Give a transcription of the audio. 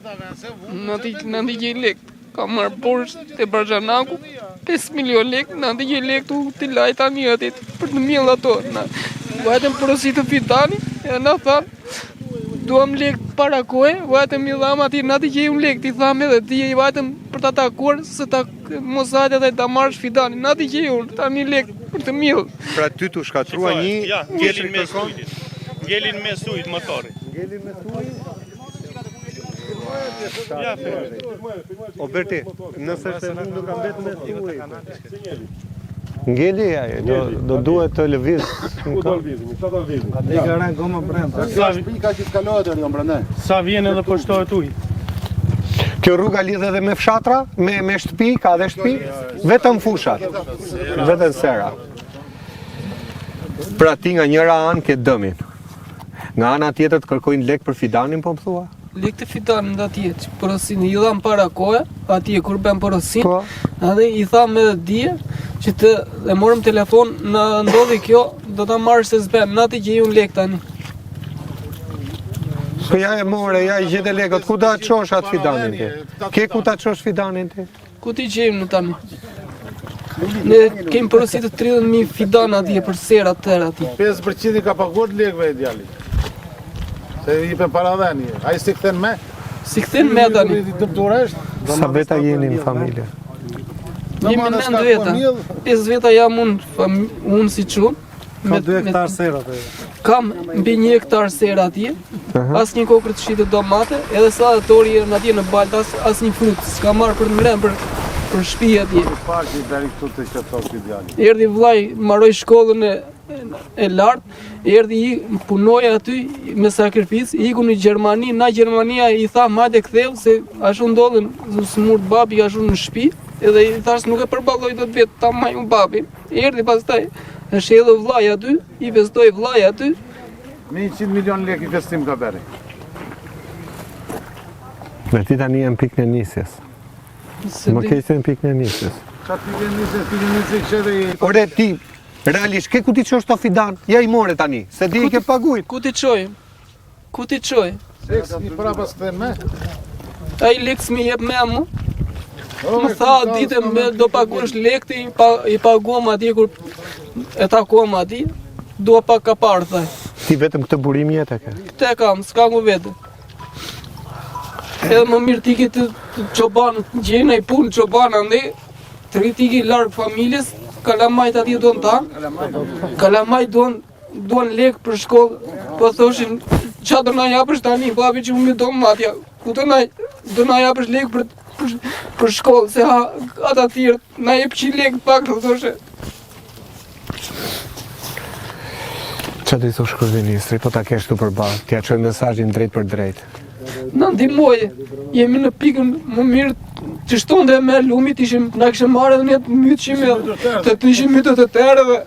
Në ndihje lek, ka marrë borsh të Barzhanaku, 5 milion lek, në ndihje lek të lajta njëtit për të mjell ato. Vajtëm porosi të Fidani, e na tha, duam lek para kohe, vajtëm i dham ati, në ndihje unë lek, ti tham edhe, ti i vajtëm për të takuar, se ta mos hajtë edhe ta marrësh Fidani, në ndihje unë, ta një lek për të mjell. Pra ty të shkatrua një ngelin me sujtit. Ngelin me sujt motori. Ngelin me sujt. O Berti, nëse se mund nuk kam vetë me sujt. Ngeli do duhet të lëviz. Ku do lëvizim? Sa do lëvizim? Atë i ka rënë goma brenda. Sa shpika që t'kalohet deri brenda. Sa vjen edhe po shtohet ujë. Kjo rruga lidh edhe me fshatra, me shtëpi, ka dhe shtëpi, vetëm fushat, vetëm sera. Pra ti nga njëra anë ke dëmin. Nga ana tjetër të kërkojnë lek për Fidanin, po më thua? Lek të Fidanin dhe atje, që porosin i dham para kohë, atje kur bëm porosin, edhe i tham edhe dje, që të e morëm telefon, në ndodhi kjo, do ta marrë se s'bem, në ati që i unë lek tani. Po ja e more, ja i gjete lekët, ku ta qosh atë Fidanin ti? Ke ku ta qosh Fidanin ti? Ku ti gjejmë në tani? Ne kemi porosit të 30.000 Fidan atje për serat tërë atje. 5% i ka paguar lekëve e djali. Se i për para dheni, a i si këthen me? Si këthen me tani? Sa veta jeni në familje? Jemi 9 veta, 5 veta jam unë si qumë. Ka 2 hektar sera të. Kam mbi 1 hektar sera atje, as një kokër të shitë domate, edhe sa dhe tori në atje në baltë, as një frutë, s'ka marrë për të mrenë për shtëpi atje. Erdhi vllai, mbaroi shkollën e lartë, erdhi i punoi aty me sakrificë, iku në Gjermani, na Gjermania i tha hajde ktheu se ashtu ndodhen smurt babi ashtu në shtëpi, edhe i thash nuk e përballoj dot vetë ta maj un babin. Erdhi pastaj, është edhe vllai aty, i investoi vllai aty. Me 100 milion lekë investim ka bërë. Me ti tani jam pikë në nisjes. Më kejse në pikë në nisjes. Qa pikë në nisjes këshedhe i... Ore ti, realisht, ke ku ti qosh të Fidan? Ja i more tani, se di i ke pagujt. Ku ti qoj? Ku ti qoj? Seks një pra pas këthen me? A i leks mi jep me mu? Më tha, dite do pagush lekti, i paguam ati kur e takuam ati, dua pak ka parë, thaj. Ti vetëm këtë burim jetë e ke? Këte kam, s'ka ku vete. Edhe më mirë tiki të qoban, gjena i punë qoban ande, të rritiki largë familjes, kalamajt ati duan tanë, kalamajt duan lekë për shkollë, po thoshin, qa do na japësh tani, babi që më do më matja, ku do na japësh lekë për shkollë, se ata tjërë, na jep 100 lekë pak të thoshe. Qa të i thosh kryeministri, po ta kesh të përballë, t'ja çoj mesazhin drejt për drejt. Në ndihmoje, jemi në pikën më mirë që shtonde me lumit, na kishim marrë edhe një mytë që të ishim mytë të tërëve.